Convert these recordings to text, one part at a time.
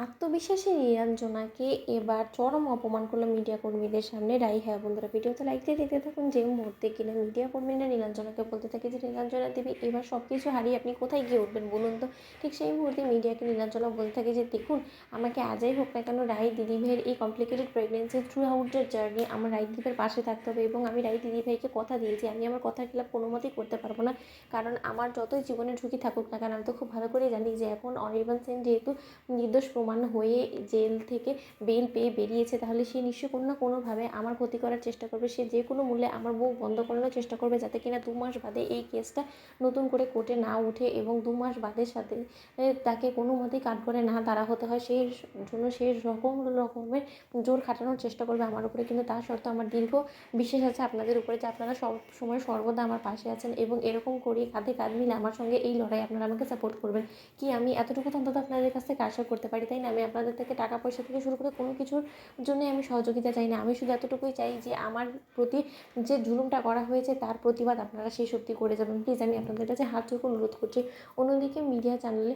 আত্মবিশ্বাসী নীলাঞ্জনাকে এবার চরম অপমান করলো মিডিয়া কর্মীদের সামনে রাই। হ্যাঁ বন্ধুরা, ভিডিওতে লাইক দিয়ে দেখতে থাকুন যে মুহূর্তে কিনা মিডিয়া কর্মীরা নীলাঞ্জনাকে বলতে থাকে যে নীলাঞ্জনা দেবী এবার সব কিছু হারিয়ে আপনি কোথায় গিয়ে উঠবেন বলুন তো। ঠিক সেই মুহূর্তে মিডিয়াকে নীলাঞ্জনা বলতে থাকে যে দেখুন, আমাকে আজই হোক না কেন রাই দিদিভাইয়ের এই complicated pregnancy through out the journey আমার রাই দিদিভাইয়ের পাশে থাকতে হবে, এবং আমি রাই দিদিভাইকে কথা দিয়েছি আমি আমার কথার খেলাপ কোনো মতেই করতে পারবো না। কারণ আমার যতই জীবনে ঝুঁকি থাকুক না কেন, আমি তো খুব ভালো করেই জানি যে এখন অনির্বাণ সেন যেহেতু নির্দোষ প্রমাণ হয়ে জেল থেকে বেল পেয়ে বেরিয়েছে, তাহলে সে নিশ্চয়ই কোনো না কোনোভাবে আমার ক্ষতি করার চেষ্টা করবে। সে যে কোনো মূল্যে আমার মুখ বন্ধ করানোর চেষ্টা করবে, যাতে কিনা 2 মাস বাদে এই কেসটা নতুন করে কোর্টে না উঠে এবং 2 মাস বাদের সাথে তাকে কোনো মতেই কাঠগড়ায় না দাঁড়া হতে হয়। সেই জন্য সে রকমের জোর খাটানোর চেষ্টা করবে আমার উপরে। কিন্তু তা সত্ত্বেও আমার দীর্ঘ বিশ্বাস আছে আপনাদের উপরে যে আপনারা সব সময় সর্বদা আমার পাশে আছেন, এবং এরকম করে কাঁধে কাঁধ মিলে আমার সঙ্গে এই লড়াই আপনারা আমাকে সাপোর্ট করবেন। কি আমি এতটুকু তো অন্তত আপনাদের কাছ থেকে আশা করতে পারি, তাই না? আমি আপনাদের থেকে টাকা পয়সা থেকে শুরু করে কোনো কিছুর জন্যই আমি সহযোগিতা চাই না। আমি শুধু এতটুকুই চাই যে আমার প্রতি যে জুলুমটা করা হয়েছে তার প্রতিবাদ আপনারা শেষ অবধি করে যাবেন। প্লিজ আমি আপনাদের কাছে হাত জোড় করে অনুরোধ করছি। অন্যদিকে মিডিয়া চ্যানেলে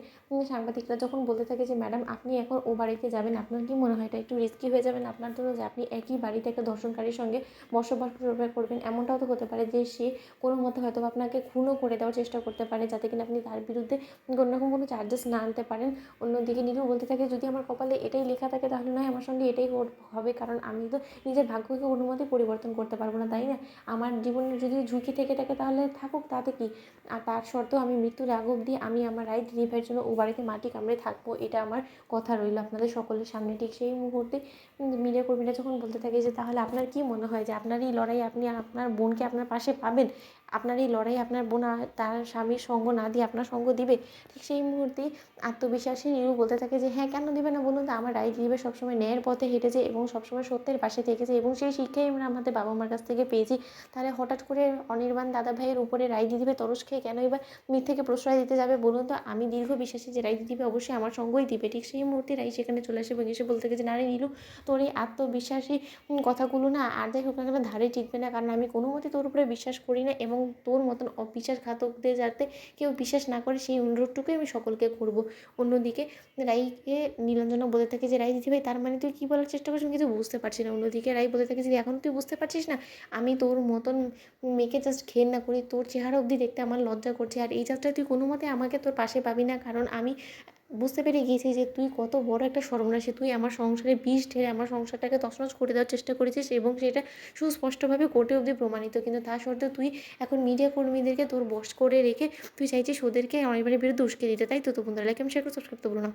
সাংবাদিকরা যখন বলতে থাকে যে ম্যাডাম আপনি এখন ও বাড়িতে যাবেন, আপনার কি মনে হয় এটা একটু রিস্কি হয়ে যাবে না আপনার জন্য, যে আপনি একই বাড়িতে একটা ধর্ষণকারীর সঙ্গে বসবাস করবেন? এমনটাও তো হতে পারে যে সে কোনো মতে হয়তো আপনাকে খুনও করে দেওয়ার চেষ্টা করতে পারে, যাতে কিনা আপনি তার বিরুদ্ধে কোনো রকম কোনো চার্জেস না আনতে পারেন। অন্যদিকে নীলু বলতে থাকে যদি আমার কপালে এটাই লেখা থাকে তাহলে নয় আমার সঙ্গে এটাই হবে, কারণ আমি তো নিজের ভাগ্যকে কোনো মতেই পরিবর্তন করতে পারবো না, তাই না? আমার জীবনের যদি ঝুঁকি থেকে থাকে তাহলে থাকুক, তাতে কি। আর তার সত্ত্বেও আমি মৃত্যুর আগ অবধি আমি আমার রাইট দিদিভাইয়ের জন্য ও বাড়িতে মাটি কামড়ে থাকবো, এটা আমার কথা রইল আপনাদের সকলের সামনে। ঠিক সেই মুহূর্তে মিডিয়া কর্মীরা যখন বলতে থাকে যে তাহলে আপনার কি মনে হয় যে আপনার এই লড়াই আপনি আপনার বোনকে আপনার পাশে পাবেন? আপনার এই লড়াই আপনার বোন তার স্বামীর সঙ্গ না দিয়ে আপনার সঙ্গ দিবে? ঠিক সেই মুহূর্তেই আত্মবিশ্বাসী নীরু বলতে থাকে যে হ্যাঁ, কেন দেবে না বলুন তো। আমার রাই দিদিভাই সবসময় ন্যায়ের পথে হেঁটেছে এবং সবসময় সত্যের পাশে থেকেছে, এবং সেই শিক্ষাই আমরা আমাদের বাবা মার কাছ থেকে পেয়েছি। তাহলে হঠাৎ করে অনির্বাণ দাদা ভাইয়ের উপরে রাই দিদিভাই তরস খেয়ে কেনই বা মিথ্যেকে প্রশ্রয় দিতে যাবে বলুন তো। আমি দীর্ঘ বিশ্বাসী যে রাই দিদিভাই অবশ্যই আমার সঙ্গই দিবে। ঠিক সেই মুহূর্তে রাই সেখানে চলে আসে এবং এসে বলতে থাকে যে না রে নীলু, তোর এই আত্মবিশ্বাসী কথাগুলো না আর যাই হোক না কেন ধারে টিকবে না, কারণ আমি কোনো মতে তোর উপরে বিশ্বাস করি না, এবং তোর মতন অবিশ্বাসঘাতকদের যাতে কেউ বিশ্বাস না করে সেই অনুরোধটুকুই আমি সকলকে করব। অন্যদিকে রাইকে নীলাঞ্জনা বলে থাকে যে রাই দিদিভাই তার মানে তুই কী বলার চেষ্টা করছিস, আমি কিছু বুঝতে পারছি না। অন্যদিকে রাই বলে থাকে যে এখন তুই বুঝতে পারছিস না, আমি তোর মতন মেয়েকে জাস্ট ঘেন্না করি, তোর চেহারা অবধি দেখতে আমার লজ্জা করছে, আর এই যাত্রায় তুই কোনো মতে আমাকে তোর পাশে পাবি না, কারণ আমি বুঝতে পেরে গিয়েছি যে তুই কত বড় একটা সর্বনাশী। তুই আমার সংসারে বিষ ঢেলে আমার সংসারটাকে তছনছ করে দেওয়ার চেষ্টা করেছিস, এবং সেটা সুস্পষ্টভাবে কোর্টে অবধি প্রমাণিত। কিন্তু তা সত্ত্বেও তুই এখন মিডিয়া কর্মীদেরকে তোর বশ করে রেখে তুই চাইছিস ওদেরকে অনির্বাণের বিরুদ্ধে উস্কে দিতে, তাই তো? তো বন্ধুরা লাইক এবং শেয়ার করে সাবস্ক্রাইব করতে ভুলো না।